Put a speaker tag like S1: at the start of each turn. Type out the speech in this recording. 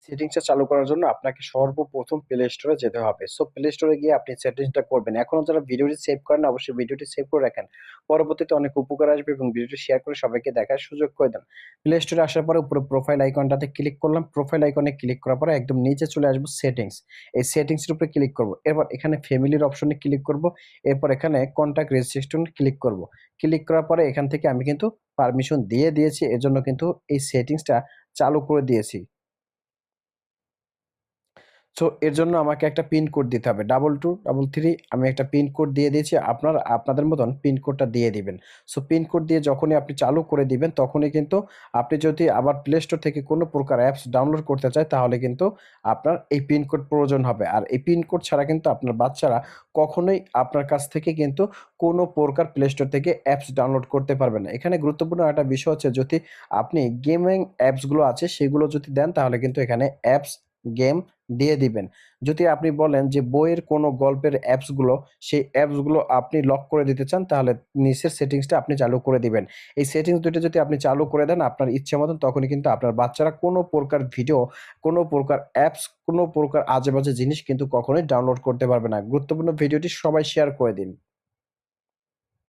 S1: সেটিংসটা চালু করার জন্য আপনাকে সর্বপ্রথম প্লে স্টোরে যেতে হবে। সো প্লে স্টোরে গিয়ে আপনি সেটিংসটা করবেন। এখনো যারা ভিডিওটি সেভ করেন না, অবশ্যই ভিডিওটি সেভ করে রাখেন। পরবর্তীতে অনেক উপকার আসবে এবং ভিডিওটি শেয়ার করে সবাইকে দেখার সুযোগ করে দেন। প্লে স্টোরে আসার পরে উপরে প্রোফাইল আইকনটাতে ক্লিক করলাম। প্রোফাইল আইকনে ক্লিক করার পরে একদম নিচে চলে আসবো সেটিংস। এই সেটিংস এর উপরে ক্লিক করব। এরপর এখানে ফ্যামিলির অপশনে ক্লিক করব। এরপর এখানে কনট্যাক্ট রেজিস্ট্রেশন ক্লিক করব। ক্লিক করার পরে এখান থেকে আমি কিন্তু পারমিশন দিয়ে দিয়েছি। এজন্য কিন্তু এই সেটিংসটা চালু করে দিয়েছি। সো এর জন্য আমাকে একটা পিন কোড দিতে হবে। 2233 আমি একটা পিন কোড দিয়ে দিয়েছি। আপনাদের মতন পিন কোডটা দিয়ে দিবেন। সো পিন কোড দিয়ে যখনই আপনি চালু করে দিবেন, তখনই কিন্তু আপনি যদি আবার প্লে স্টোর থেকে কোনো প্রকার অ্যাপস ডাউনলোড করতে চায়, তাহলে কিন্তু আপনার এই পিন কোড প্রয়োজন হবে। আর এই পিন কোড ছাড়া কিন্তু আপনার বাচ্চারা কখনোই আপনার কাছ থেকে কিন্তু কোনো প্রকার প্লে স্টোর থেকে অ্যাপস ডাউনলোড করতে পারবে না। এখানে গুরুত্বপূর্ণ একটা বিষয় হচ্ছে, যদি আপনি গেমিং অ্যাপসগুলো আছে সেগুলো যদি দেন, তাহলে কিন্তু এখানে অ্যাপস, গেম দিয়ে দিবেন। যদি আপনি বলেন যে বইয়ের কোনো গল্পের অ্যাপসগুলো, সেই অ্যাপসগুলো আপনি লক করে দিতে চান, তাহলে নিচের সেটিংসটা আপনি চালু করে দিবেন। এই সেটিংস ২ টা যদি আপনি চালু করে দেন আপনার ইচ্ছে মতন, তখনই কিন্তু আপনার বাচ্চারা কোনো প্রকার ভিডিও, কোনো প্রকার অ্যাপস, কোনো প্রকার আজেবাজে জিনিস কিন্তু কখনোই ডাউনলোড করতে পারবে না। গুরুত্বপূর্ণ ভিডিওটি সবাই শেয়ার করে দিন।